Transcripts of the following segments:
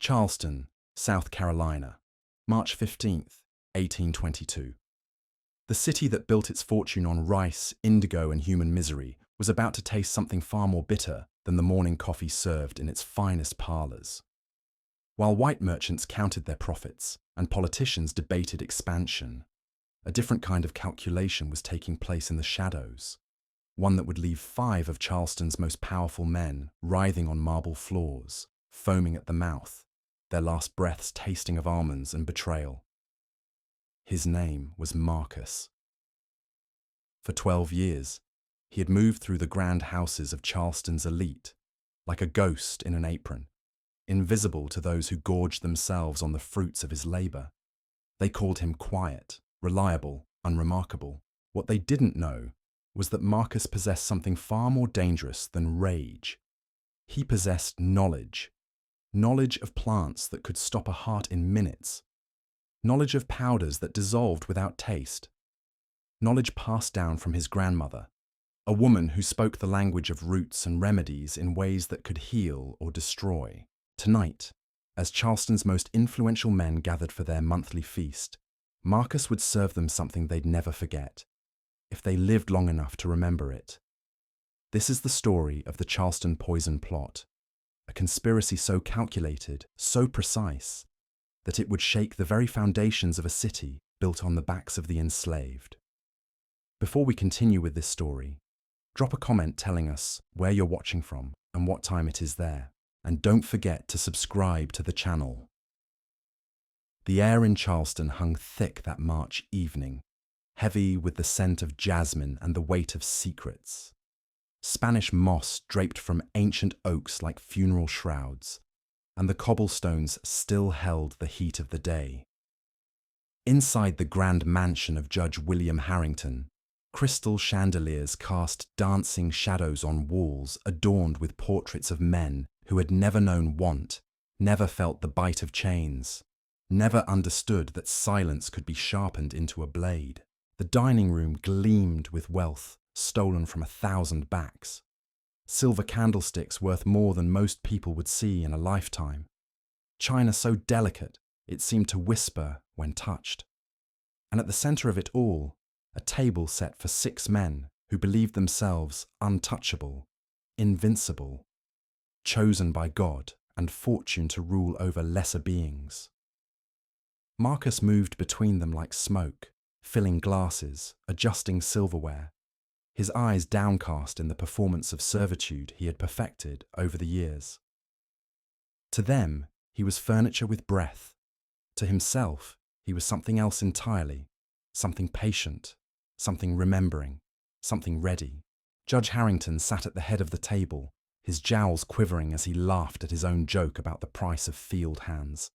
Charleston, South Carolina, March 15th, 1822. The city that built its fortune on rice, indigo, and human misery was about to taste something far more bitter than the morning coffee served in its finest parlors. While white merchants counted their profits and politicians debated expansion, a different kind of calculation was taking place in the shadows, one that would leave 5 of Charleston's most powerful men writhing on marble floors, foaming at the mouth, their last breaths tasting of almonds and betrayal. His name was Marcus. For 12 years, he had moved through the grand houses of Charleston's elite, like a ghost in an apron, invisible to those who gorged themselves on the fruits of his labor. They called him quiet, reliable, unremarkable. What they didn't know was that Marcus possessed something far more dangerous than rage. He possessed knowledge of plants that could stop a heart in minutes, knowledge of powders that dissolved without taste, knowledge passed down from his grandmother, a woman who spoke the language of roots and remedies in ways that could heal or destroy. Tonight, as Charleston's most influential men gathered for their monthly feast, Marcus would serve them something they'd never forget, if they lived long enough to remember it. This is the story of the Charleston poison plot, a conspiracy so calculated, so precise, that it would shake the very foundations of a city built on the backs of the enslaved. Before we continue with this story, drop a comment telling us where you're watching from and what time it is there, and don't forget to subscribe to the channel. The air in Charleston hung thick that March evening, heavy with the scent of jasmine and the weight of secrets. Spanish moss draped from ancient oaks like funeral shrouds, and the cobblestones still held the heat of the day. Inside the grand mansion of Judge William Harrington, crystal chandeliers cast dancing shadows on walls adorned with portraits of men who had never known want, never felt the bite of chains, never understood that silence could be sharpened into a blade. The dining room gleamed with wealth stolen from 1,000 backs, silver candlesticks worth more than most people would see in a lifetime, china so delicate it seemed to whisper when touched, and at the center of it all, a table set for 6 men who believed themselves untouchable, invincible, chosen by God and fortune to rule over lesser beings. Marcus moved between them like smoke, filling glasses, adjusting silverware, his eyes downcast in the performance of servitude he had perfected over the years. To them, he was furniture with breath. To himself, he was something else entirely, something patient, something remembering, something ready. Judge Harrington sat at the head of the table, his jowls quivering as he laughed at his own joke about the price of field hands.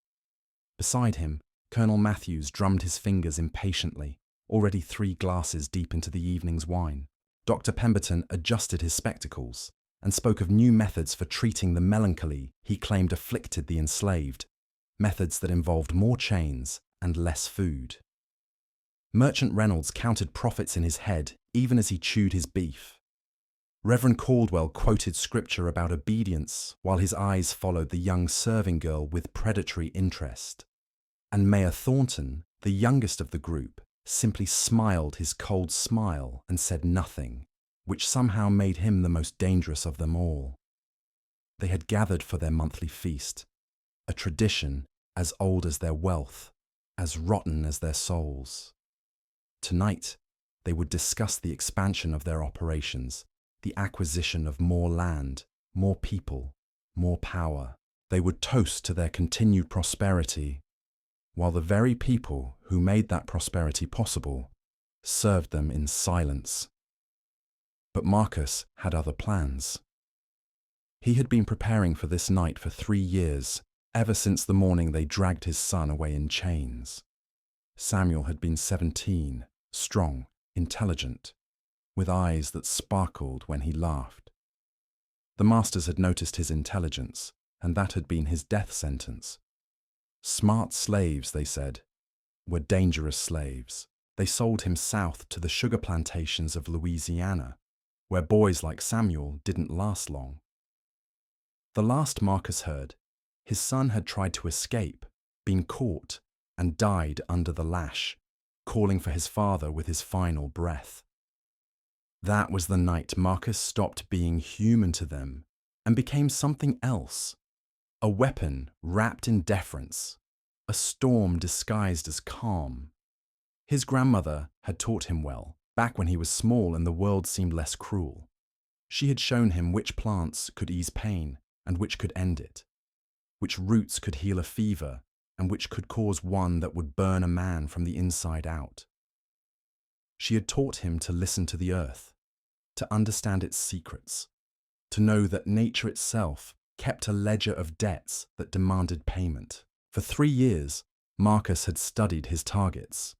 Beside him, Colonel Matthews drummed his fingers impatiently, already 3 glasses deep into the evening's wine. Dr. Pemberton adjusted his spectacles and spoke of new methods for treating the melancholy he claimed afflicted the enslaved, methods that involved more chains and less food. Merchant Reynolds counted profits in his head even as he chewed his beef. Reverend Caldwell quoted scripture about obedience while his eyes followed the young serving girl with predatory interest. And Mayor Thornton, the youngest of the group, simply smiled his cold smile and said nothing, which somehow made him the most dangerous of them all. They had gathered for their monthly feast, a tradition as old as their wealth, as rotten as their souls. Tonight, they would discuss the expansion of their operations, the acquisition of more land, more people, more power. They would toast to their continued prosperity, while the very people who made that prosperity possible served them in silence. But Marcus had other plans. He had been preparing for this night for 3 years, ever since the morning they dragged his son away in chains. Samuel had been 17, strong, intelligent, with eyes that sparkled when he laughed. The masters had noticed his intelligence, and that had been his death sentence. Smart slaves, they said, were dangerous slaves. They sold him south to the sugar plantations of Louisiana, where boys like Samuel didn't last long. The last Marcus heard, His son had tried to escape, been caught, and died under the lash, calling for his father with his final breath. That was the night Marcus stopped being human to them and became something else, a weapon wrapped in deference, a storm disguised as calm. His grandmother had taught him well, back when he was small and the world seemed less cruel. She had shown him which plants could ease pain and which could end it, which roots could heal a fever and which could cause one that would burn a man from the inside out. She had taught him to listen to the earth, to understand its secrets, to know that nature itself kept a ledger of debts that demanded payment. For 3 years, Marcus had studied his targets.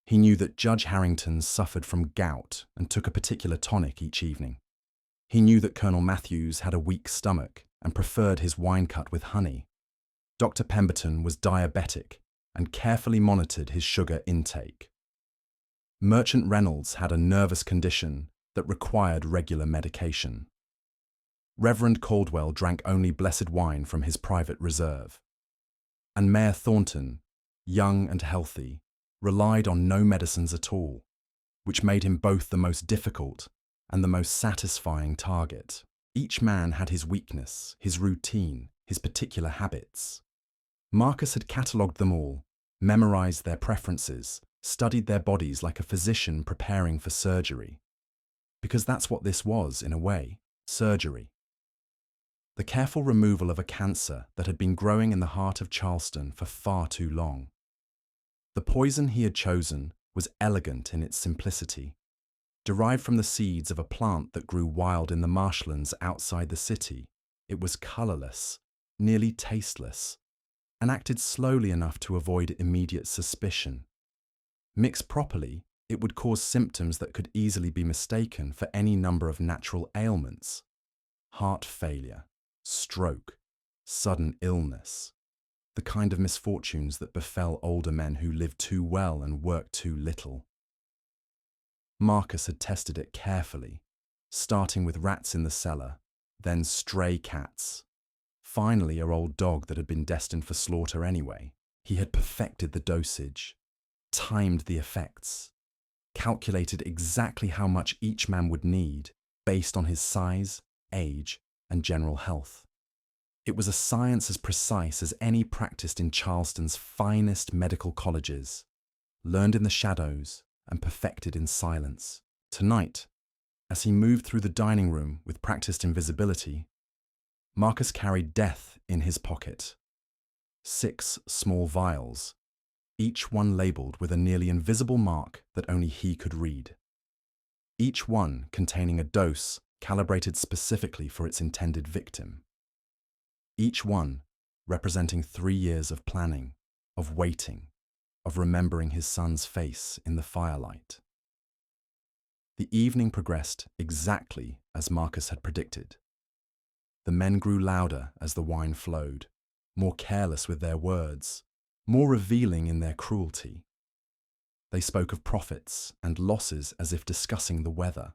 He knew that Judge Harrington suffered from gout and took a particular tonic each evening. He knew that Colonel Matthews had a weak stomach and preferred his wine cut with honey. Dr. Pemberton was diabetic and carefully monitored his sugar intake. Merchant Reynolds had a nervous condition that required regular medication. Reverend Caldwell drank only blessed wine from his private reserve. And Mayor Thornton, young and healthy, relied on no medicines at all, which made him both the most difficult and the most satisfying target. Each man had his weakness, his routine, his particular habits. Marcus had catalogued them all, memorized their preferences, studied their bodies like a physician preparing for surgery. Because that's what this was, in a way, surgery. The careful removal of a cancer that had been growing in the heart of Charleston for far too long. The poison he had chosen was elegant in its simplicity, derived from the seeds of a plant that grew wild in the marshlands outside the city. It was colourless, nearly tasteless, and acted slowly enough to avoid immediate suspicion. Mixed properly, it would cause symptoms that could easily be mistaken for any number of natural ailments: heart failure, stroke, sudden illness, the kind of misfortunes that befell older men who lived too well and worked too little. Marcus had tested it carefully, starting with rats in the cellar, then stray cats, finally an old dog that had been destined for slaughter anyway. He had perfected the dosage, timed the effects, calculated exactly how much each man would need based on his size, age, and general health. It was a science as precise as any practiced in Charleston's finest medical colleges, learned in the shadows and perfected in silence. Tonight, as he moved through the dining room with practiced invisibility, Marcus carried death in his pocket. 6 small vials, each one labelled with a nearly invisible mark that only he could read. Each one containing a dose calibrated specifically for its intended victim. Each one representing 3 years of planning, of waiting, of remembering his son's face in the firelight. The evening progressed exactly as Marcus had predicted. The men grew louder as the wine flowed, more careless with their words, more revealing in their cruelty. They spoke of profits and losses as if discussing the weather.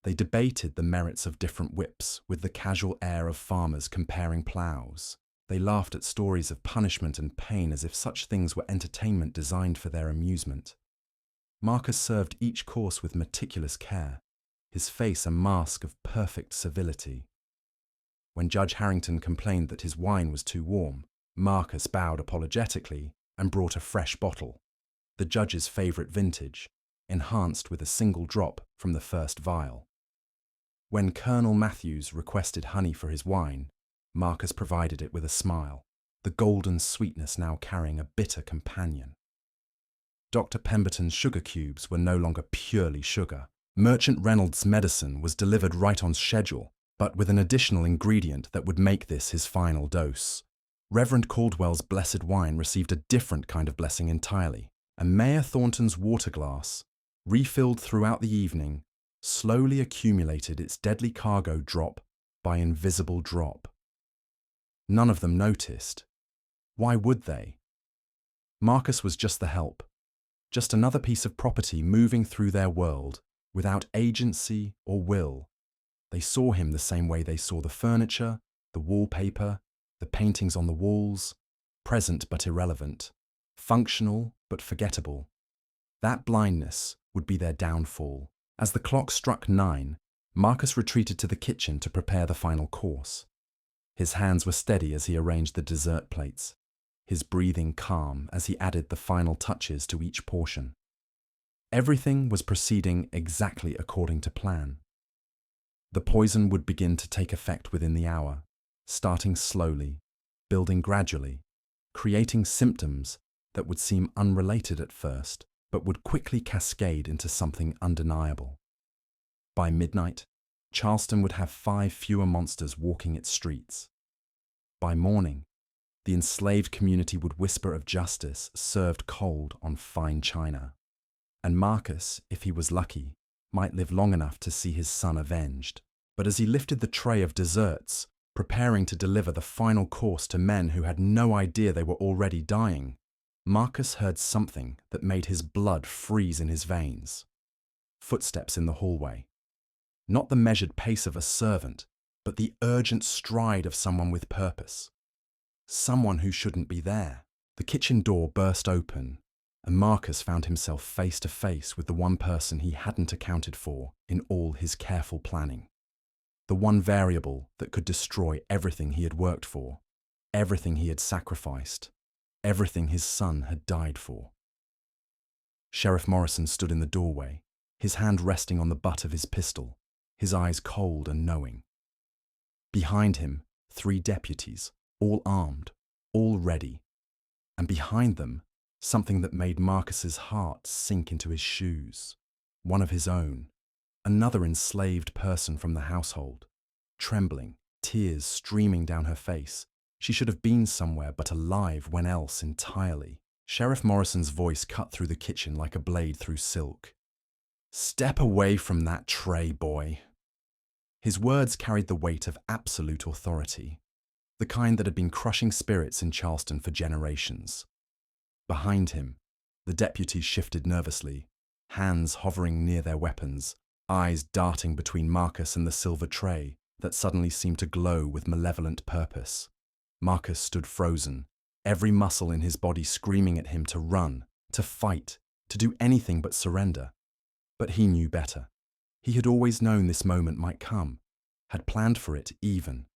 They debated the merits of different whips with the casual air of farmers comparing ploughs. They laughed at stories of punishment and pain as if such things were entertainment designed for their amusement. Marcus served each course with meticulous care, his face a mask of perfect civility. When Judge Harrington complained that his wine was too warm, Marcus bowed apologetically and brought a fresh bottle, the judge's favourite vintage, enhanced with a single drop from the first vial. When Colonel Matthews requested honey for his wine, Marcus provided it with a smile, the golden sweetness now carrying a bitter companion. Dr. Pemberton's sugar cubes were no longer purely sugar. Merchant Reynolds' medicine was delivered right on schedule, but with an additional ingredient that would make this his final dose. Reverend Caldwell's blessed wine received a different kind of blessing entirely, and Mayor Thornton's water glass, refilled throughout the evening, slowly accumulated its deadly cargo drop by invisible drop. None of them noticed. Why would they? Marcus was just the help, just another piece of property moving through their world without agency or will. They saw him the same way they saw the furniture, the wallpaper, The paintings on the walls, present but irrelevant, functional but forgettable. That blindness would be their downfall. As the clock struck 9, Marcus retreated to the kitchen to prepare the final course. His hands were steady as he arranged the dessert plates, his breathing calm as he added the final touches to each portion. Everything was proceeding exactly according to plan. The poison would begin to take effect within the hour, starting slowly, building gradually, creating symptoms that would seem unrelated at first, but would quickly cascade into something undeniable. By midnight, Charleston would have 5 fewer monsters walking its streets. By morning, the enslaved community would whisper of justice served cold on fine china. And Marcus, if he was lucky, might live long enough to see his son avenged. But as he lifted the tray of desserts, preparing to deliver the final course to men who had no idea they were already dying, Marcus heard something that made his blood freeze in his veins. Footsteps in the hallway. Not the measured pace of a servant, but the urgent stride of someone with purpose. Someone who shouldn't be there. The kitchen door burst open, and Marcus found himself face to face with the one person he hadn't accounted for in all his careful planning. The one variable that could destroy everything he had worked for, everything he had sacrificed, everything his son had died for. Sheriff Morrison stood in the doorway, his hand resting on the butt of his pistol, his eyes cold and knowing. Behind him, 3 deputies, all armed, all ready, and behind them, something that made Marcus's heart sink into his shoes. One of his own, another enslaved person from the household, trembling, tears streaming down her face. She should have been somewhere but alive when else entirely. Sheriff Morrison's voice cut through the kitchen like a blade through silk. "Step away from that tray, boy." His words carried the weight of absolute authority, the kind that had been crushing spirits in Charleston for generations. Behind him, the deputies shifted nervously, hands hovering near their weapons, eyes darting between Marcus and the silver tray that suddenly seemed to glow with malevolent purpose. Marcus stood frozen, every muscle in his body screaming at him to run, to fight, to do anything but surrender. But he knew better. He had always known this moment might come, had planned for it even.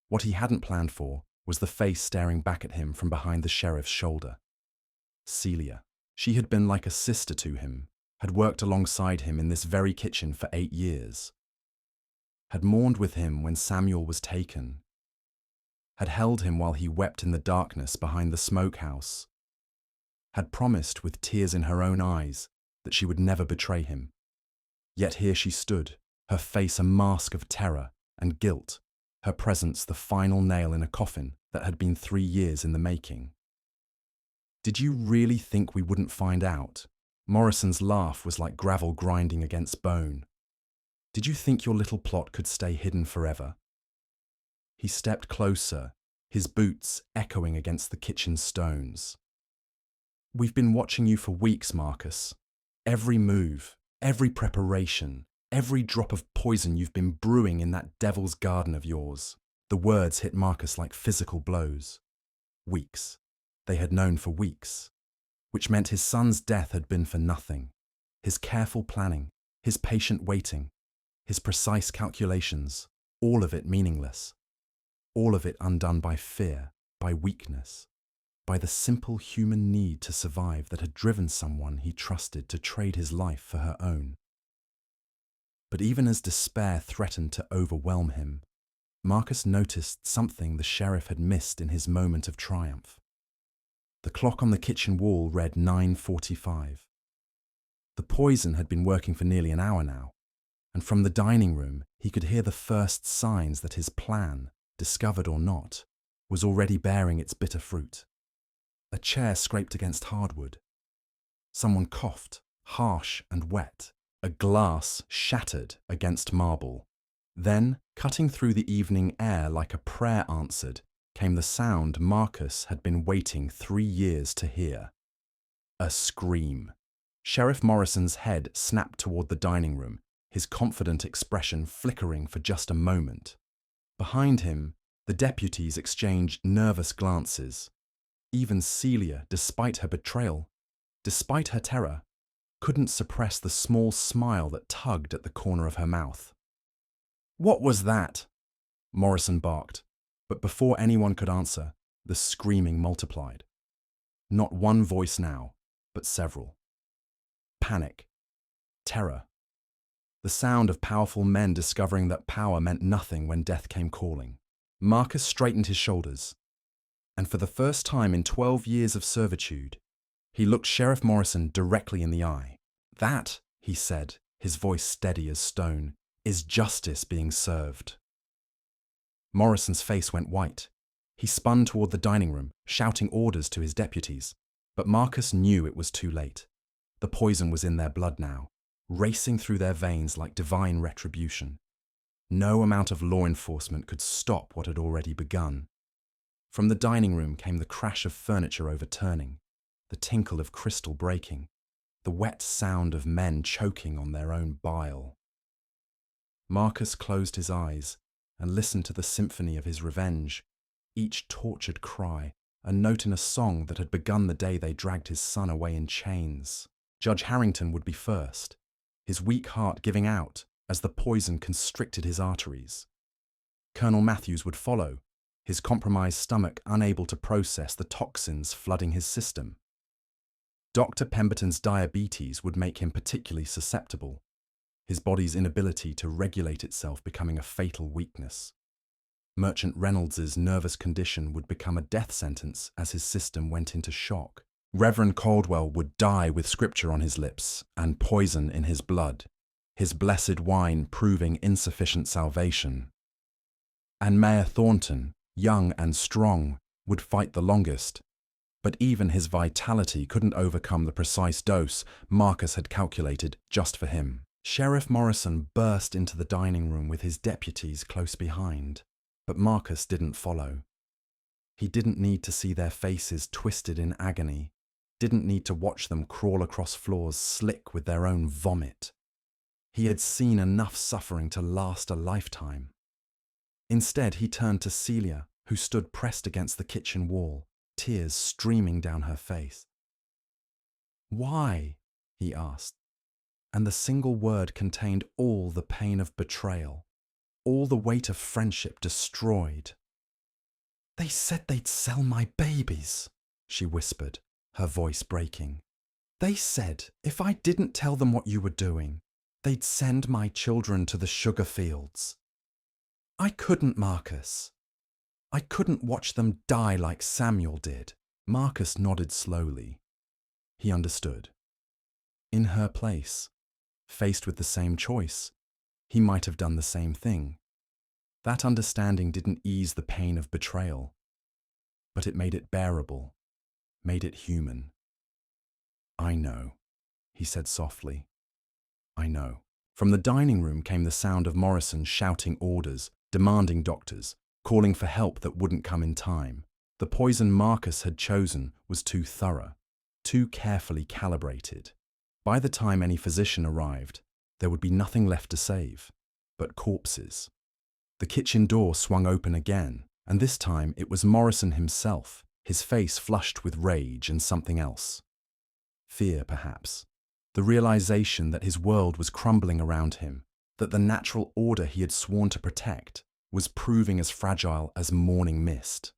What he hadn't planned for was the face staring back at him from behind the sheriff's shoulder. Celia. She had been like a sister to him, had worked alongside him in this very kitchen for 8 years, had mourned with him when Samuel was taken, had held him while he wept in the darkness behind the smokehouse, had promised with tears in her own eyes that she would never betray him. Yet here she stood, her face a mask of terror and guilt, her presence the final nail in a coffin that had been 3 years in the making. "Did you really think we wouldn't find out?" Morrison's laugh was like gravel grinding against bone. "Did you think your little plot could stay hidden forever?" He stepped closer, his boots echoing against the kitchen stones. "We've been watching you for weeks, Marcus. Every move, every preparation, every drop of poison you've been brewing in that devil's garden of yours." The words hit Marcus like physical blows. Weeks. They had known for weeks, which meant his son's death had been for nothing. His careful planning, his patient waiting, his precise calculations, all of it meaningless. All of it undone by fear, by weakness, by the simple human need to survive that had driven someone he trusted to trade his life for her own. But even as despair threatened to overwhelm him, Marcus noticed something the sheriff had missed in his moment of triumph. The clock on the kitchen wall read 9:45. The poison had been working for nearly an hour now, and from the dining room he could hear the first signs that his plan, discovered or not, was already bearing its bitter fruit. A chair scraped against hardwood. Someone coughed, harsh and wet. A glass shattered against marble. Then, cutting through the evening air like a prayer answered, came the sound Marcus had been waiting 3 years to hear. A scream. Sheriff Morrison's head snapped toward the dining room, his confident expression flickering for just a moment. Behind him, The deputies exchanged nervous glances. Even Celia, despite her betrayal, despite her terror, couldn't suppress the small smile that tugged at the corner of her mouth. "What was that?" Morrison barked, but before anyone could answer, the screaming multiplied. Not one voice now, but several. Panic. Terror. The sound of powerful men discovering that power meant nothing when death came calling. Marcus straightened his shoulders, and for the first time in 12 years of servitude, he looked Sheriff Morrison directly in the eye. "That," he said, his voice steady as stone, "is justice being served." Morrison's face went white. He spun toward the dining room, shouting orders to his deputies, but Marcus knew it was too late. The poison was in their blood now, racing through their veins like divine retribution. No amount of law enforcement could stop what had already begun. From the dining room came the crash of furniture overturning, the tinkle of crystal breaking, the wet sound of men choking on their own bile. Marcus closed his eyes and listened to the symphony of his revenge, each tortured cry, a note in a song that had begun the day they dragged his son away in chains. Judge Harrington would be first, his weak heart giving out as the poison constricted his arteries. Colonel Matthews would follow, his compromised stomach unable to process the toxins flooding his system. Dr. Pemberton's diabetes would make him particularly susceptible, his body's inability to regulate itself becoming a fatal weakness. Merchant Reynolds's nervous condition would become a death sentence as his system went into shock. Reverend Caldwell would die with scripture on his lips and poison in his blood, his blessed wine proving insufficient salvation. And Mayor Thornton, young and strong, would fight the longest, but even his vitality couldn't overcome the precise dose Marcus had calculated just for him. Sheriff Morrison burst into the dining room with his deputies close behind, but Marcus didn't follow. He didn't need to see their faces twisted in agony, didn't need to watch them crawl across floors slick with their own vomit. He had seen enough suffering to last a lifetime. Instead, he turned to Celia, who stood pressed against the kitchen wall, tears streaming down her face. "Why?" he asked, and the single word contained all the pain of betrayal, all the weight of friendship destroyed. "They said they'd sell my babies," she whispered, her voice breaking. "They said if I didn't tell them what you were doing, they'd send my children to the sugar fields. I couldn't, Marcus. I couldn't watch them die like Samuel did." Marcus nodded slowly. He understood. In her place, faced with the same choice, he might have done the same thing. That understanding didn't ease the pain of betrayal, but it made it bearable, made it human. "I know," he said softly. "I know." From the dining room came the sound of Morrison shouting orders, demanding doctors, calling for help that wouldn't come in time. The poison Marcus had chosen was too thorough, too carefully calibrated. By the time any physician arrived, there would be nothing left to save, but corpses. The kitchen door swung open again, and this time it was Morrison himself, his face flushed with rage and something else. Fear, perhaps. The realization that his world was crumbling around him, that the natural order he had sworn to protect was proving as fragile as morning mist.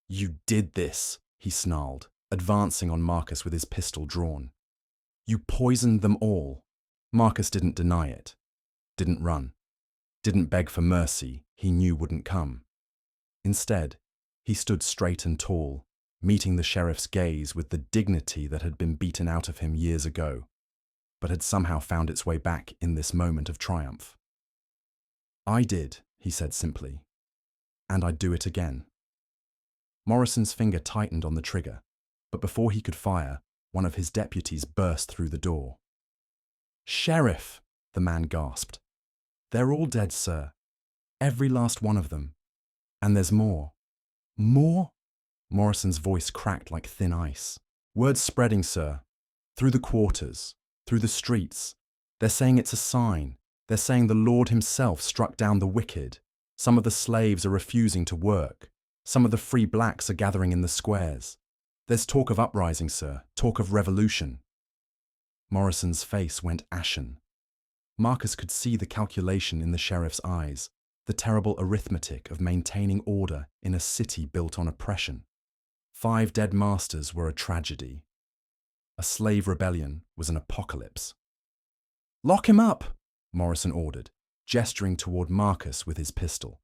"You did this," he snarled, advancing on Marcus with his pistol drawn. "You poisoned them all." Marcus didn't deny it, didn't run, didn't beg for mercy he knew wouldn't come. Instead, he stood straight and tall, meeting the sheriff's gaze with the dignity that had been beaten out of him years ago, but had somehow found its way back in this moment of triumph. "I did," he said simply, "and I'd do it again." Morrison's finger tightened on the trigger, but before he could fire, one of his deputies burst through the door. "Sheriff," the man gasped. "They're all dead, sir. Every last one of them. And there's more." "More?" Morrison's voice cracked like thin ice. "Word's spreading, sir. Through the quarters, through the streets. They're saying it's a sign. They're saying the Lord himself struck down the wicked. Some of the slaves are refusing to work. Some of the free blacks are gathering in the squares. There's talk of uprising, sir, talk of revolution. Morrison's face went ashen. Marcus could see the calculation in the sheriff's eyes, the terrible arithmetic of maintaining order in a city built on oppression. 5 dead masters were a tragedy. A slave rebellion was an apocalypse. "Lock him up," Morrison ordered, gesturing toward Marcus with his pistol.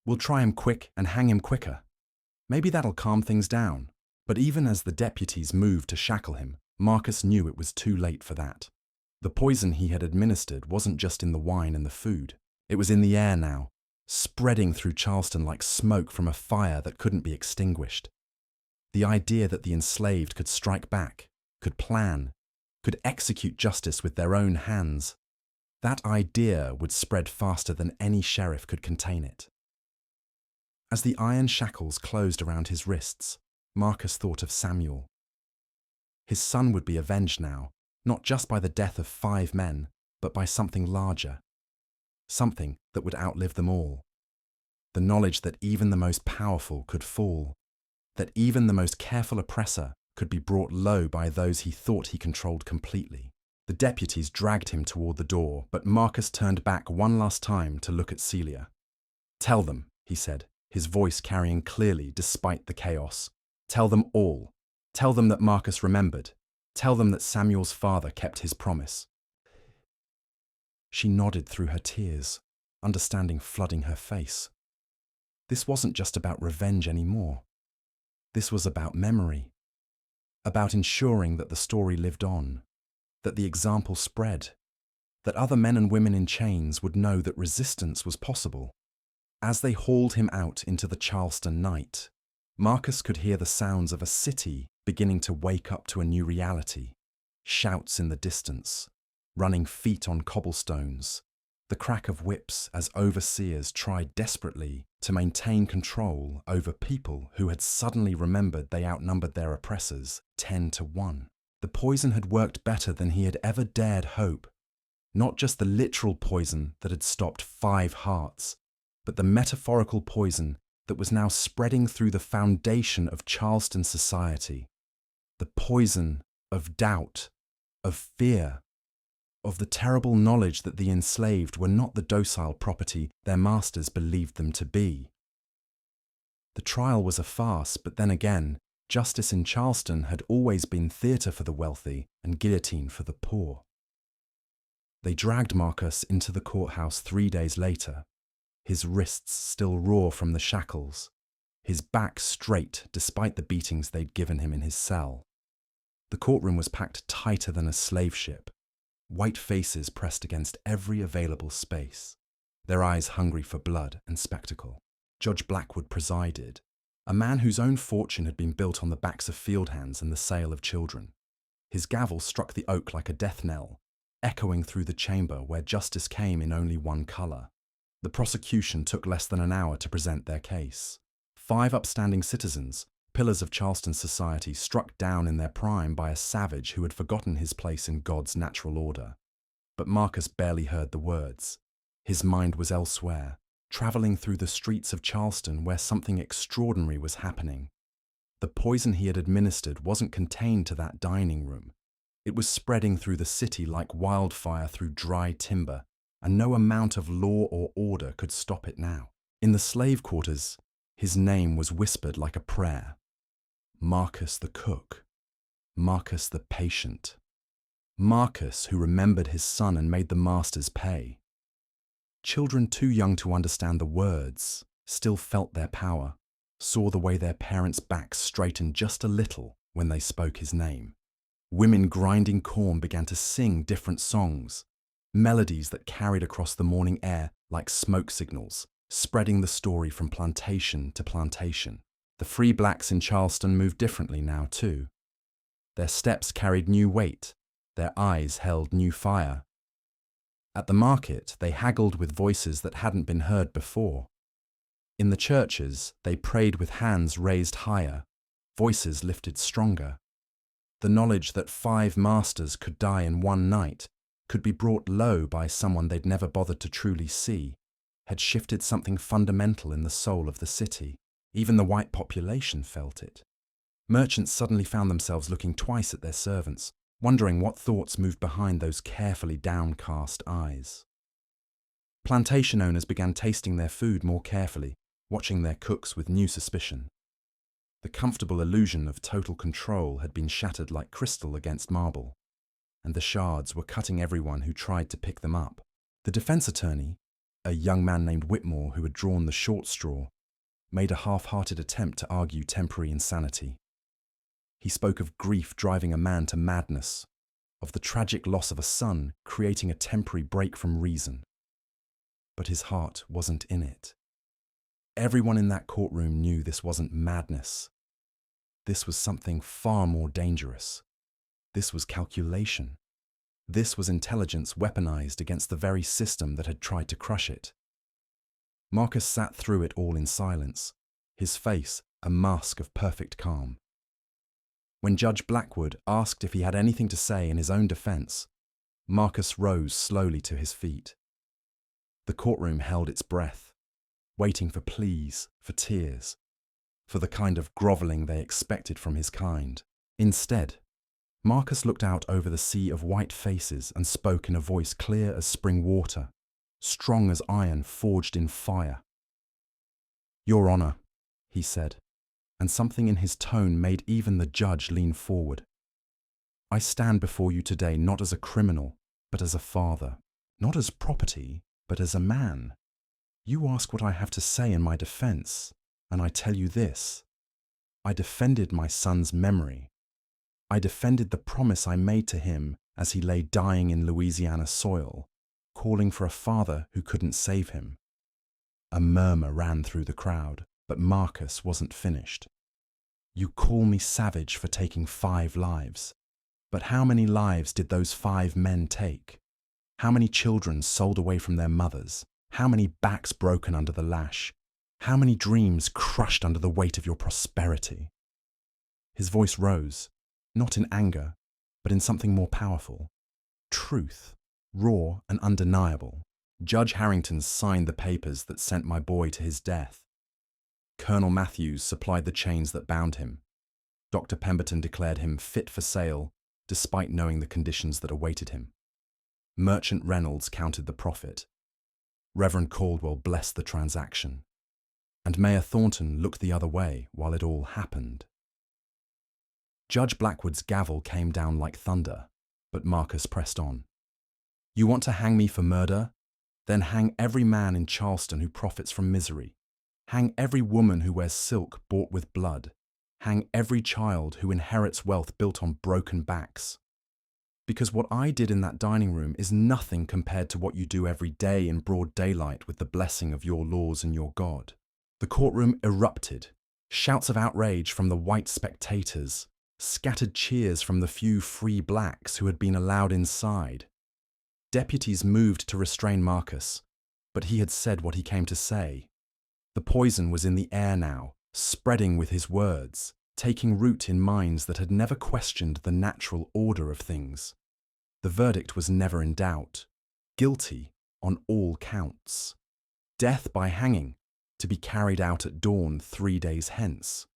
"We'll try him quick and hang him quicker. Maybe that'll calm things down." But even as the deputies moved to shackle him, Marcus knew it was too late for that. The poison he had administered wasn't just in the wine and the food. It was in the air now, spreading through Charleston like smoke from a fire that couldn't be extinguished. The idea that the enslaved could strike back, could plan, could execute justice with their own hands, that idea would spread faster than any sheriff could contain it. As the iron shackles closed around his wrists, Marcus thought of Samuel. His son would be avenged now, not just by the death of 5 men, but by something larger. Something that would outlive them all. The knowledge that even the most powerful could fall, that even the most careful oppressor could be brought low by those he thought he controlled completely. The deputies dragged him toward the door, but Marcus turned back one last time to look at Celia. "Tell them," he said, his voice carrying clearly despite the chaos. "Tell them all. Tell them that Marcus remembered. Tell them that Samuel's father kept his promise." She nodded through her tears, understanding flooding her face. This wasn't just about revenge anymore. This was about memory, about ensuring that the story lived on, that the example spread, that other men and women in chains would know that resistance was possible. As they hauled him out into the Charleston night, Marcus could hear the sounds of a city beginning to wake up to a new reality. Shouts in the distance, running feet on cobblestones, the crack of whips as overseers tried desperately to maintain control over people who had suddenly remembered they outnumbered their oppressors 10-1. The poison had worked better than he had ever dared hope. Not just the literal poison that had stopped 5 hearts, but the metaphorical poison that was now spreading through the foundation of Charleston society. The poison of doubt, of fear, of the terrible knowledge that the enslaved were not the docile property their masters believed them to be. The trial was a farce, but then again, justice in Charleston had always been theatre for the wealthy and guillotine for the poor. They dragged Marcus into the courthouse 3 days later, his wrists still raw from the shackles, his back straight despite the beatings they'd given him in his cell. The courtroom was packed tighter than a slave ship, white faces pressed against every available space, their eyes hungry for blood and spectacle. Judge Blackwood presided, a man whose own fortune had been built on the backs of field hands and the sale of children. His gavel struck the oak like a death knell, echoing through the chamber where justice came in only one colour. The prosecution took less than an hour to present their case. 5 upstanding citizens, pillars of Charleston society, struck down in their prime by a savage who had forgotten his place in God's natural order. But Marcus barely heard the words. His mind was elsewhere, travelling through the streets of Charleston where something extraordinary was happening. The poison he had administered wasn't contained to that dining room. It was spreading through the city like wildfire through dry timber, and no amount of law or order could stop it now. In the slave quarters, his name was whispered like a prayer. Marcus the cook. Marcus the patient. Marcus who remembered his son and made the masters pay. Children too young to understand the words still felt their power, saw the way their parents' backs straightened just a little when they spoke his name. Women grinding corn began to sing different songs, melodies that carried across the morning air like smoke signals, spreading the story from plantation to plantation. The free blacks in Charleston moved differently now too. Their steps carried new weight, their eyes held new fire. At the market, they haggled with voices that hadn't been heard before. In the churches, they prayed with hands raised higher, voices lifted stronger. The knowledge that 5 masters could die in one night, could be brought low by someone they'd never bothered to truly see, had shifted something fundamental in the soul of the city. Even the white population felt it. Merchants suddenly found themselves looking twice at their servants, wondering what thoughts moved behind those carefully downcast eyes. Plantation owners began tasting their food more carefully, watching their cooks with new suspicion. The comfortable illusion of total control had been shattered like crystal against marble, and the shards were cutting everyone who tried to pick them up. The defense attorney, a young man named Whitmore who had drawn the short straw, made a half-hearted attempt to argue temporary insanity. He spoke of grief driving a man to madness, of the tragic loss of a son creating a temporary break from reason. But his heart wasn't in it. Everyone in that courtroom knew this wasn't madness. This was something far more dangerous. This was calculation. This was intelligence weaponized against the very system that had tried to crush it. Marcus sat through it all in silence, his face a mask of perfect calm. When Judge Blackwood asked if he had anything to say in his own defense, Marcus rose slowly to his feet. The courtroom held its breath, waiting for pleas, for tears, for the kind of groveling they expected from his kind. Instead, Marcus looked out over the sea of white faces and spoke in a voice clear as spring water, strong as iron forged in fire. "Your Honor," he said, and something in his tone made even the judge lean forward. "I stand before you today not as a criminal, but as a father, not as property, but as a man. You ask what I have to say in my defense, and I tell you this. I defended my son's memory. I defended the promise I made to him as he lay dying in Louisiana soil, calling for a father who couldn't save him." A murmur ran through the crowd, but Marcus wasn't finished. "You call me savage for taking 5 lives. But how many lives did those 5 men take? How many children sold away from their mothers? How many backs broken under the lash? How many dreams crushed under the weight of your prosperity?" His voice rose, not in anger, but in something more powerful. Truth, raw and undeniable. Judge Harrington signed the papers that sent my boy to his death. Colonel Matthews supplied the chains that bound him. Dr. Pemberton declared him fit for sale, despite knowing the conditions that awaited him. Merchant Reynolds counted the profit. Reverend Caldwell blessed the transaction. And Mayor Thornton looked the other way while it all happened. Judge Blackwood's gavel came down like thunder, but Marcus pressed on. "You want to hang me for murder? Then hang every man in Charleston who profits from misery. Hang every woman who wears silk bought with blood. Hang every child who inherits wealth built on broken backs. Because what I did in that dining room is nothing compared to what you do every day in broad daylight with the blessing of your laws and your God." The courtroom erupted. Shouts of outrage from the white spectators, scattered cheers from the few free blacks who had been allowed inside. Deputies moved to restrain Marcus, but he had said what he came to say. The poison was in the air now, spreading with his words, taking root in minds that had never questioned the natural order of things. The verdict was never in doubt. Guilty on all counts. Death by hanging, to be carried out at dawn 3 days hence.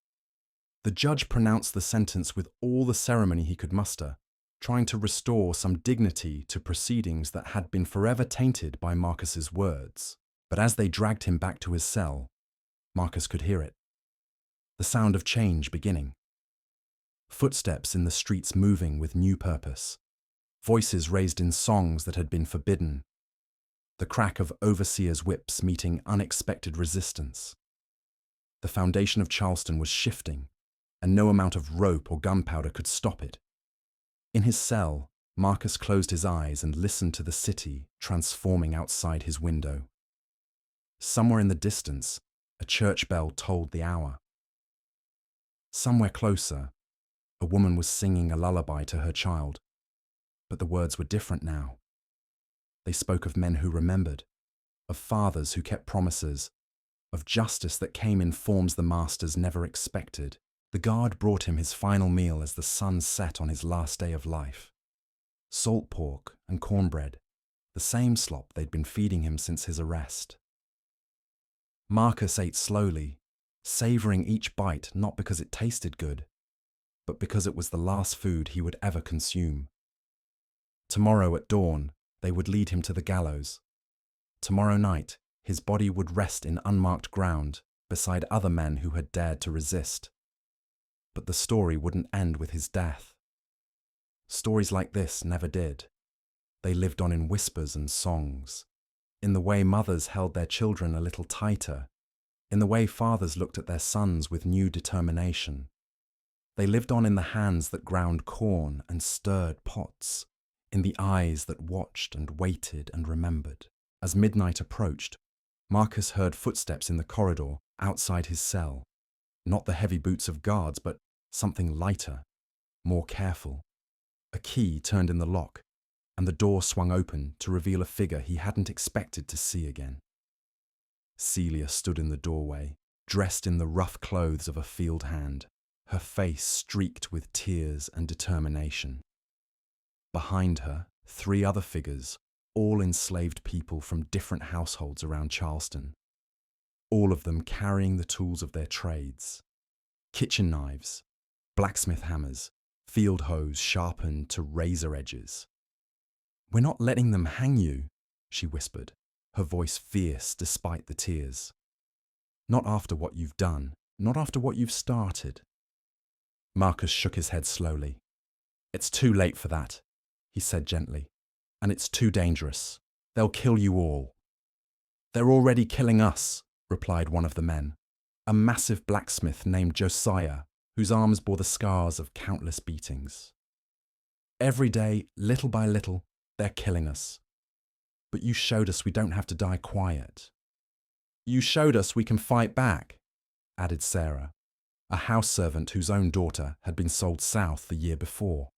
The judge pronounced the sentence with all the ceremony he could muster, trying to restore some dignity to proceedings that had been forever tainted by Marcus's words. But as they dragged him back to his cell, Marcus could hear it. The sound of change beginning. Footsteps in the streets moving with new purpose. Voices raised in songs that had been forbidden. The crack of overseers' whips meeting unexpected resistance. The foundation of Charleston was shifting, and no amount of rope or gunpowder could stop it. In his cell, Marcus closed his eyes and listened to the city transforming outside his window. Somewhere in the distance, a church bell tolled the hour. Somewhere closer, a woman was singing a lullaby to her child, but the words were different now. They spoke of men who remembered, of fathers who kept promises, of justice that came in forms the masters never expected. The guard brought him his final meal as the sun set on his last day of life. Salt pork and cornbread, the same slop they'd been feeding him since his arrest. Marcus ate slowly, savoring each bite not because it tasted good, but because it was the last food he would ever consume. Tomorrow at dawn, they would lead him to the gallows. Tomorrow night, his body would rest in unmarked ground beside other men who had dared to resist. But the story wouldn't end with his death. Stories like this never did. They lived on in whispers and songs, in the way mothers held their children a little tighter, in the way fathers looked at their sons with new determination. They lived on in the hands that ground corn and stirred pots, in the eyes that watched and waited and remembered. As midnight approached, Marcus heard footsteps in the corridor outside his cell. Not the heavy boots of guards, but something lighter, more careful. A key turned in the lock, and the door swung open to reveal a figure he hadn't expected to see again. Celia stood in the doorway, dressed in the rough clothes of a field hand, her face streaked with tears and determination. Behind her, 3 other figures, all enslaved people from different households around Charleston, all of them carrying the tools of their trades. Kitchen knives, blacksmith hammers, field hoes sharpened to razor edges. "We're not letting them hang you," she whispered, her voice fierce despite the tears. "Not after what you've done, not after what you've started." Marcus shook his head slowly. "It's too late for that," he said gently, "and it's too dangerous. They'll kill you all." "They're already killing us," replied one of the men, a massive blacksmith named Josiah, whose arms bore the scars of countless beatings. "Every day, little by little, they're killing us. But you showed us we don't have to die quiet." "You showed us we can fight back," added Sarah, a house servant whose own daughter had been sold south the year before.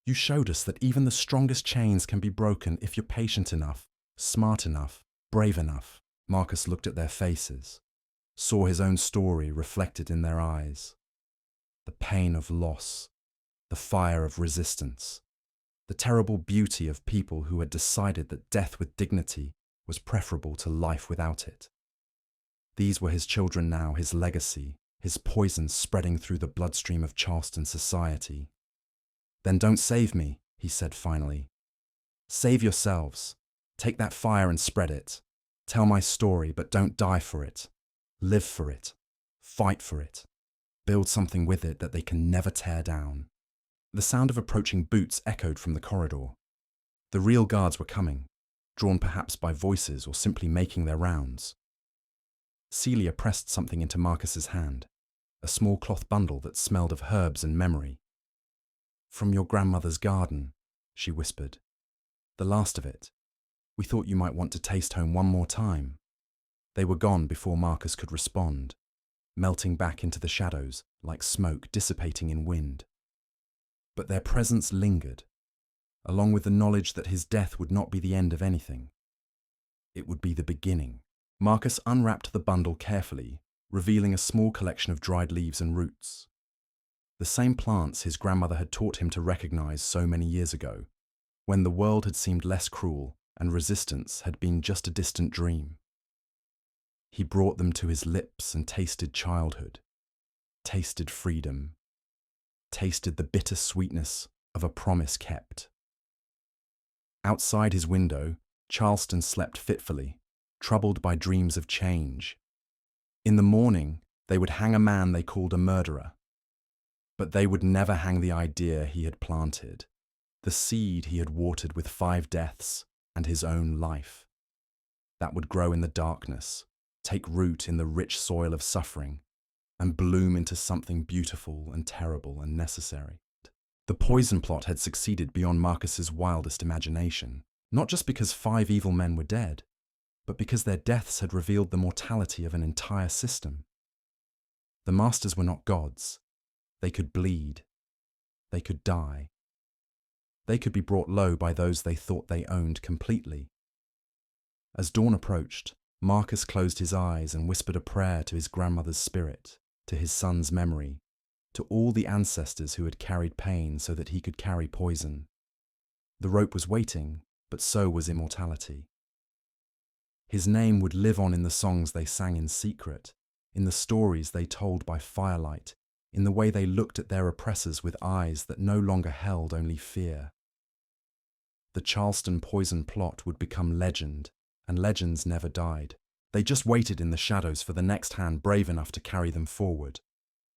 "You showed us that even the strongest chains can be broken if you're patient enough, smart enough, brave enough." Marcus looked at their faces, saw his own story reflected in their eyes. The pain of loss, the fire of resistance, the terrible beauty of people who had decided that death with dignity was preferable to life without it. These were his children now, his legacy, his poison spreading through the bloodstream of Charleston society. "Then don't save me," he said finally. "Save yourselves. Take that fire and spread it. Tell my story, but don't die for it. Live for it. Fight for it. Build something with it that they can never tear down." The sound of approaching boots echoed from the corridor. The real guards were coming, drawn perhaps by voices or simply making their rounds. Celia pressed something into Marcus's hand, a small cloth bundle that smelled of herbs and memory. "From your grandmother's garden," she whispered. "The last of it. We thought you might want to taste home one more time." They were gone before Marcus could respond, melting back into the shadows like smoke dissipating in wind. But their presence lingered, along with the knowledge that his death would not be the end of anything. It would be the beginning. Marcus unwrapped the bundle carefully, revealing a small collection of dried leaves and roots. The same plants his grandmother had taught him to recognize so many years ago, when the world had seemed less cruel and resistance had been just a distant dream. He brought them to his lips and tasted childhood, tasted freedom, tasted the bitter sweetness of a promise kept. Outside his window, Charleston slept fitfully, troubled by dreams of change. In the morning, they would hang a man they called a murderer. But they would never hang the idea he had planted, the seed he had watered with 5 deaths and his own life. That would grow in the darkness, take root in the rich soil of suffering, and bloom into something beautiful and terrible and necessary. The poison plot had succeeded beyond Marcus's wildest imagination, not just because 5 evil men were dead, but because their deaths had revealed the mortality of an entire system. The masters were not gods. They could bleed. They could die. They could be brought low by those they thought they owned completely. As dawn approached, Marcus closed his eyes and whispered a prayer to his grandmother's spirit, to his son's memory, to all the ancestors who had carried pain so that he could carry poison. The rope was waiting, but so was immortality. His name would live on in the songs they sang in secret, in the stories they told by firelight, in the way they looked at their oppressors with eyes that no longer held only fear. The Charleston poison plot would become legend, and legends never died. They just waited in the shadows for the next hand brave enough to carry them forward.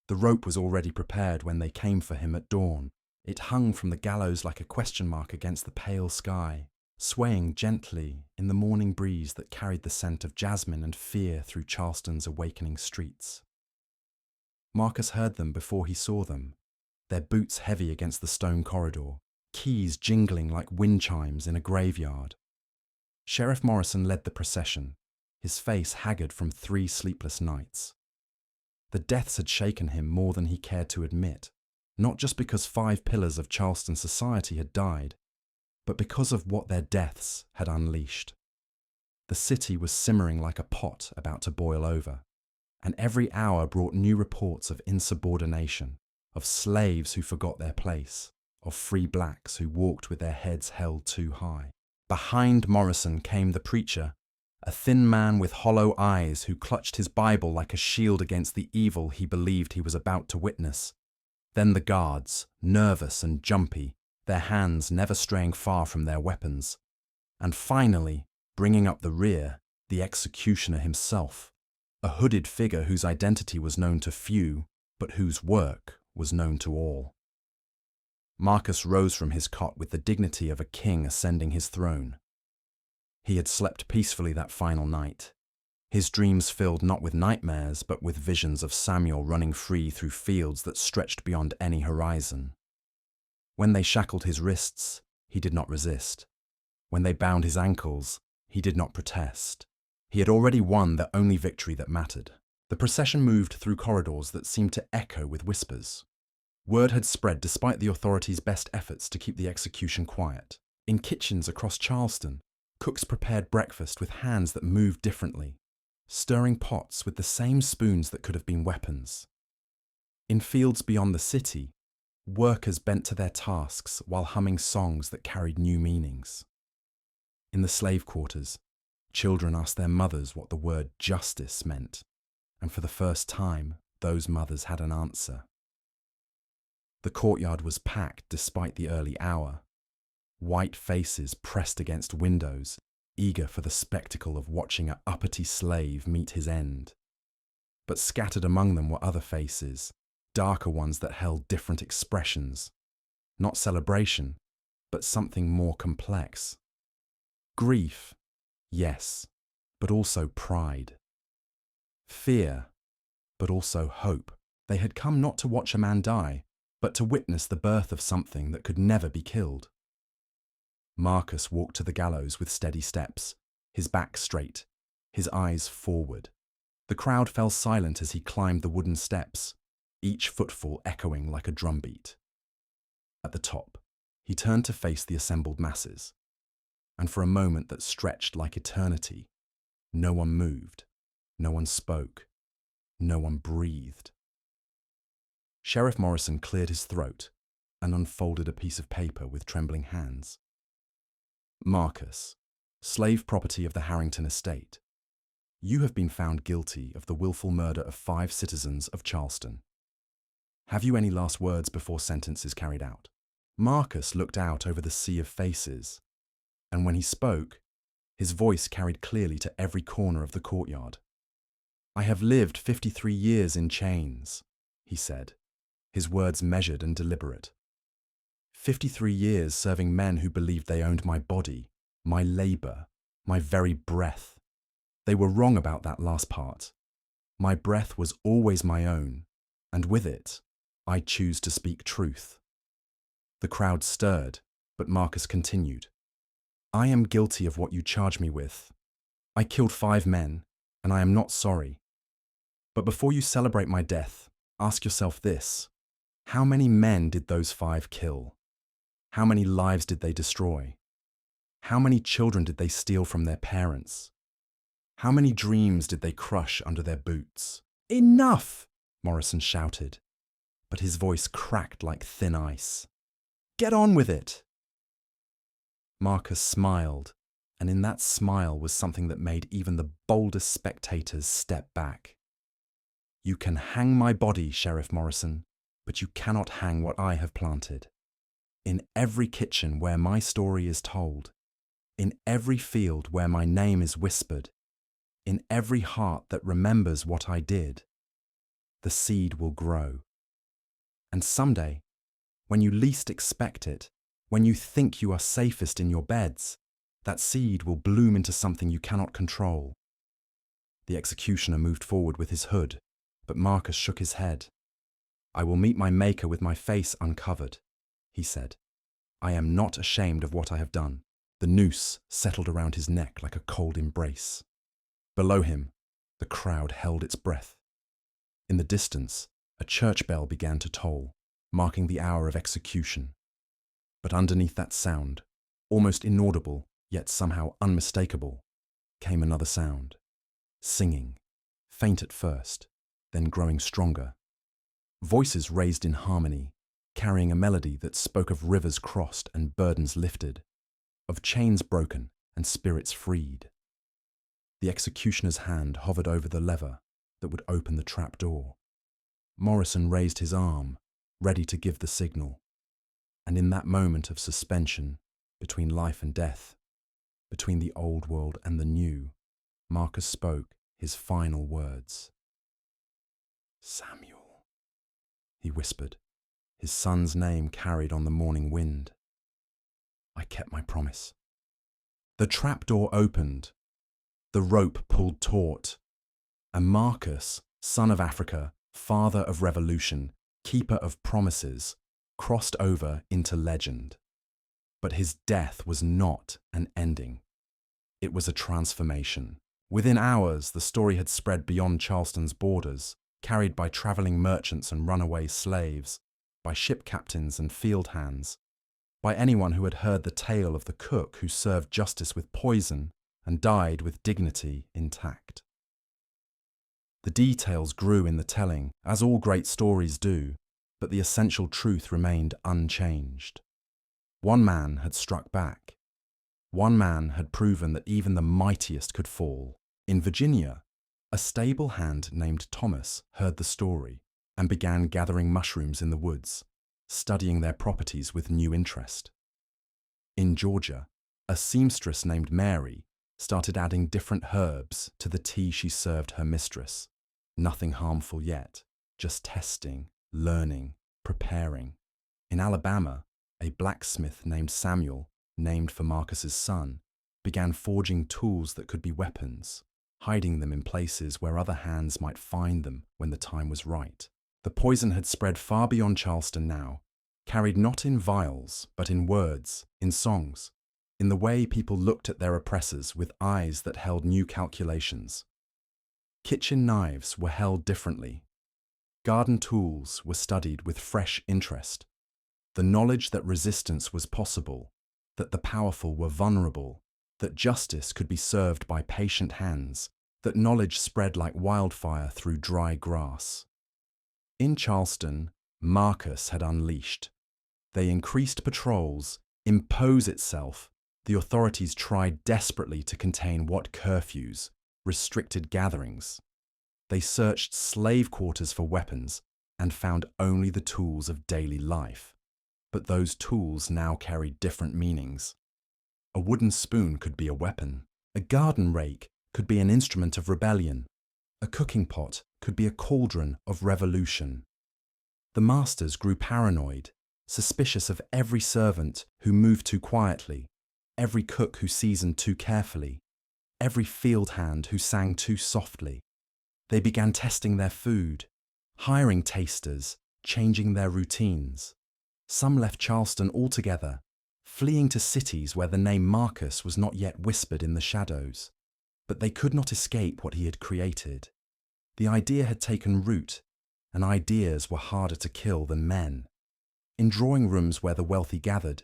The rope was already prepared when they came for him at dawn. It hung from the gallows like a question mark against the pale sky, swaying gently in the morning breeze that carried the scent of jasmine and fear through Charleston's awakening streets. Marcus heard them before he saw them, their boots heavy against the stone corridor, keys jingling like wind chimes in a graveyard. Sheriff Morrison led the procession, his face haggard from 3 sleepless nights. The deaths had shaken him more than he cared to admit, not just because 5 pillars of Charleston society had died, but because of what their deaths had unleashed. The city was simmering like a pot about to boil over, and every hour brought new reports of insubordination, of slaves who forgot their place, of free blacks who walked with their heads held too high. Behind Morrison came the preacher, a thin man with hollow eyes who clutched his Bible like a shield against the evil he believed he was about to witness. Then the guards, nervous and jumpy, their hands never straying far from their weapons. And finally, bringing up the rear, the executioner himself, a hooded figure whose identity was known to few, but whose work was known to all. Marcus rose from his cot with the dignity of a king ascending his throne. He had slept peacefully that final night, his dreams filled not with nightmares but with visions of Samuel running free through fields that stretched beyond any horizon. When they shackled his wrists, he did not resist. When they bound his ankles, he did not protest. He had already won the only victory that mattered. The procession moved through corridors that seemed to echo with whispers. Word had spread despite the authorities' best efforts to keep the execution quiet. In kitchens across Charleston, cooks prepared breakfast with hands that moved differently, stirring pots with the same spoons that could have been weapons. In fields beyond the city, workers bent to their tasks while humming songs that carried new meanings. In the slave quarters, children asked their mothers what the word justice meant, and for the first time, those mothers had an answer. The courtyard was packed despite the early hour. White faces pressed against windows, eager for the spectacle of watching an uppity slave meet his end. But scattered among them were other faces, darker ones that held different expressions. Not celebration, but something more complex. Grief, yes, but also pride. Fear, but also hope. They had come not to watch a man die, but to witness the birth of something that could never be killed. Marcus walked to the gallows with steady steps, his back straight, his eyes forward. The crowd fell silent as he climbed the wooden steps, each footfall echoing like a drumbeat. At the top, he turned to face the assembled masses, and for a moment that stretched like eternity, no one moved, no one spoke, no one breathed. Sheriff Morrison cleared his throat and unfolded a piece of paper with trembling hands. Marcus, slave property of the Harrington estate, you have been found guilty of the willful murder of 5 citizens of Charleston. Have you any last words before sentence is carried out? Marcus looked out over the sea of faces, and when he spoke, his voice carried clearly to every corner of the courtyard. I have lived 53 years in chains, he said, his words measured and deliberate. 53 years serving men who believed they owned my body, my labor, my very breath. They were wrong about that last part. My breath was always my own, and with it, I choose to speak truth. The crowd stirred, but Marcus continued. I am guilty of what you charge me with. I killed 5 men, and I am not sorry. But before you celebrate my death, ask yourself this. How many men did those 5 kill? How many lives did they destroy? How many children did they steal from their parents? How many dreams did they crush under their boots? Enough! Morrison shouted, but his voice cracked like thin ice. Get on with it! Marcus smiled, And in that smile was something that made even the boldest spectators step back. "You can hang my body, Sheriff Morrison, but you cannot hang what I have planted. In every kitchen where my story is told, in every field where my name is whispered, in every heart that remembers what I did, the seed will grow. And someday, when you least expect it, when you think you are safest in your beds, that seed will bloom into something you cannot control." The executioner moved forward with his hood, but Marcus shook his head. "I will meet my maker with my face uncovered," he said. "I am not ashamed of what I have done." The noose settled around his neck like a cold embrace. Below him, the crowd held its breath. In the distance, a church bell began to toll, marking the hour of execution. But underneath that sound, almost inaudible, yet somehow unmistakable, came another sound. Singing, faint at first, then growing stronger. Voices raised in harmony, carrying a melody that spoke of rivers crossed and burdens lifted, of chains broken and spirits freed. The executioner's hand hovered over the lever that would open the trap door. Morrison raised his arm, ready to give the signal. And in that moment of suspension, between life and death, between the old world and the new, Marcus spoke his final words. "Samuel," he whispered, his son's name carried on the morning wind. "I kept my promise." The trapdoor opened, the rope pulled taut, and Marcus, son of Africa, father of revolution, keeper of promises, crossed over into legend. But his death was not an ending. It was a transformation. Within hours, the story had spread beyond Charleston's borders, carried by travelling merchants and runaway slaves, by ship captains and field hands, by anyone who had heard the tale of the cook who served justice with poison and died with dignity intact. The details grew in the telling, as all great stories do, but the essential truth remained unchanged. One man had struck back. One man had proven that even the mightiest could fall. In Virginia, a stable hand named Thomas heard the story and began gathering mushrooms in the woods, studying their properties with new interest. In Georgia, a seamstress named Mary started adding different herbs to the tea she served her mistress. Nothing harmful yet, just testing, learning, preparing. In Alabama, a blacksmith named Samuel, named for Marcus's son, began forging tools that could be weapons, hiding them in places where other hands might find them when the time was right. The poison had spread far beyond Charleston now, carried not in vials, but in words, in songs, in the way people looked at their oppressors with eyes that held new calculations. Kitchen knives were held differently. Garden tools were studied with fresh interest. The knowledge that resistance was possible, that the powerful were vulnerable, that justice could be served by patient hands, that knowledge spread like wildfire through dry grass. In Charleston, Marcus had unleashed. They increased patrols, impose itself. The authorities tried desperately to contain what curfews, restricted gatherings. They searched slave quarters for weapons and found only the tools of daily life. But those tools now carried different meanings. A wooden spoon could be a weapon. A garden rake could be an instrument of rebellion. A cooking pot could be a cauldron of revolution. The masters grew paranoid, suspicious of every servant who moved too quietly, every cook who seasoned too carefully, every field hand who sang too softly. They began testing their food, hiring tasters, changing their routines. Some left Charleston altogether, fleeing to cities where the name Marcus was not yet whispered in the shadows. But they could not escape what he had created. The idea had taken root, and ideas were harder to kill than men. In drawing rooms where the wealthy gathered,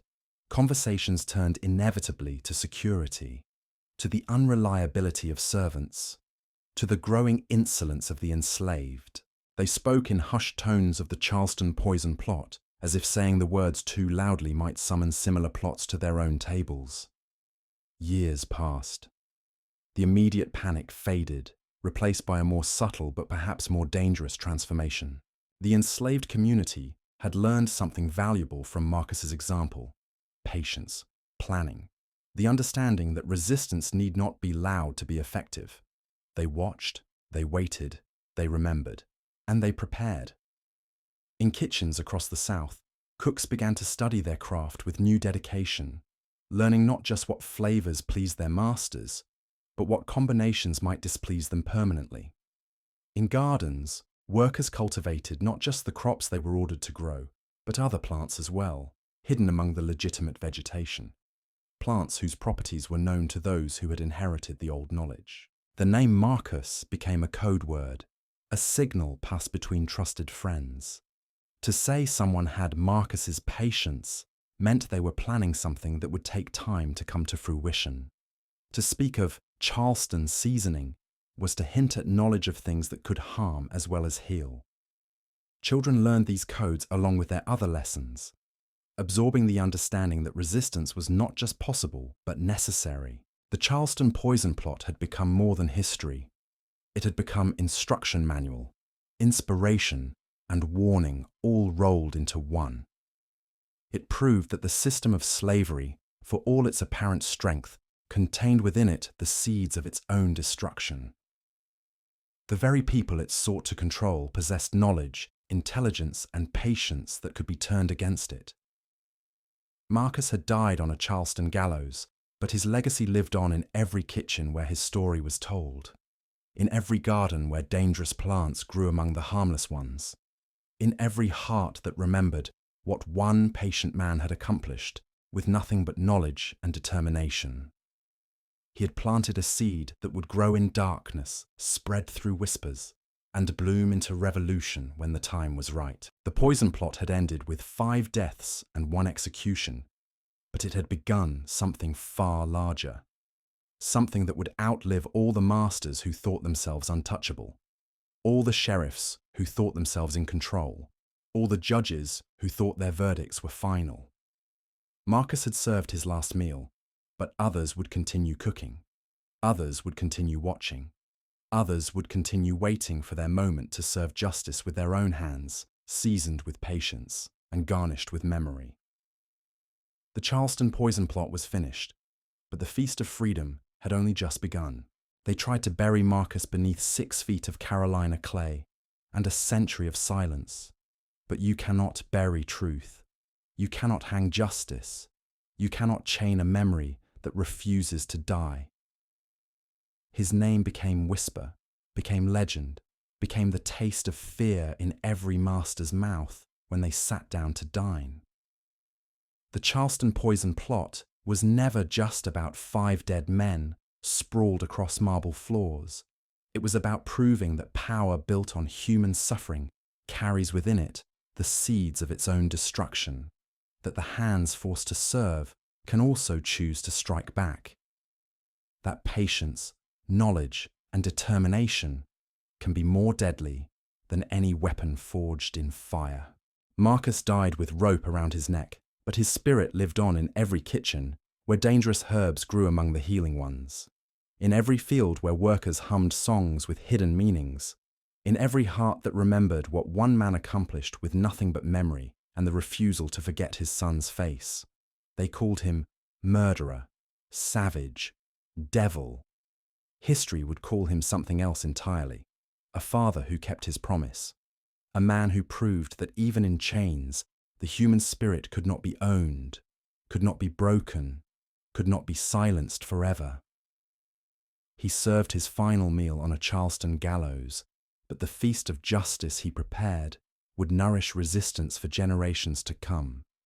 conversations turned inevitably to security, to the unreliability of servants, to the growing insolence of the enslaved. They spoke in hushed tones of the Charleston poison plot, as if saying the words too loudly might summon similar plots to their own tables. Years passed. The immediate panic faded, replaced by a more subtle but perhaps more dangerous transformation. The enslaved community had learned something valuable from Marcus's example: patience, planning, the understanding that resistance need not be loud to be effective. They watched, they waited, they remembered, and they prepared. In kitchens across the South, cooks began to study their craft with new dedication, learning not just what flavors pleased their masters, but what combinations might displease them permanently. In gardens, workers cultivated not just the crops they were ordered to grow, but other plants as well, hidden among the legitimate vegetation. Plants whose properties were known to those who had inherited the old knowledge. The name Marcus became a code word, a signal passed between trusted friends. To say someone had Marcus's patience meant they were planning something that would take time to come to fruition. To speak of Charleston seasoning was to hint at knowledge of things that could harm as well as heal. Children learned these codes along with their other lessons, absorbing the understanding that resistance was not just possible, but necessary. The Charleston poison plot had become more than history. It had become instruction manual, inspiration, and warning all rolled into one. It proved that the system of slavery, for all its apparent strength, contained within it the seeds of its own destruction. The very people it sought to control possessed knowledge, intelligence, and patience that could be turned against it. Marcus had died on a Charleston gallows, but his legacy lived on in every kitchen where his story was told, in every garden where dangerous plants grew among the harmless ones, in every heart that remembered what one patient man had accomplished with nothing but knowledge and determination. He had planted a seed that would grow in darkness, spread through whispers, and bloom into revolution when the time was right. The poison plot had ended with 5 deaths and 1 execution, but it had begun something far larger, something that would outlive all the masters who thought themselves untouchable, all the sheriffs who thought themselves in control, all the judges who thought their verdicts were final. Marcus had served his last meal, but others would continue cooking. Others would continue watching. Others would continue waiting for their moment to serve justice with their own hands, seasoned with patience and garnished with memory. The Charleston poison plot was finished, but the feast of freedom had only just begun. They tried to bury Marcus beneath 6 feet of Carolina clay and a century of silence. But you cannot bury truth. You cannot hang justice. You cannot chain a memory that refuses to die. His name became whisper, became legend, became the taste of fear in every master's mouth when they sat down to dine. The Charleston poison plot was never just about 5 dead men sprawled across marble floors. It was about proving that power built on human suffering carries within it the seeds of its own destruction, that the hands forced to serve can also choose to strike back. That patience, knowledge, and determination can be more deadly than any weapon forged in fire. Marcus died with rope around his neck, but his spirit lived on in every kitchen where dangerous herbs grew among the healing ones, in every field where workers hummed songs with hidden meanings, in every heart that remembered what one man accomplished with nothing but memory and the refusal to forget his son's face. They called him murderer, savage, devil. History would call him something else entirely, a father who kept his promise, a man who proved that even in chains, the human spirit could not be owned, could not be broken, could not be silenced forever. He served his final meal on a Charleston gallows, but the feast of justice he prepared would nourish resistance for generations to come.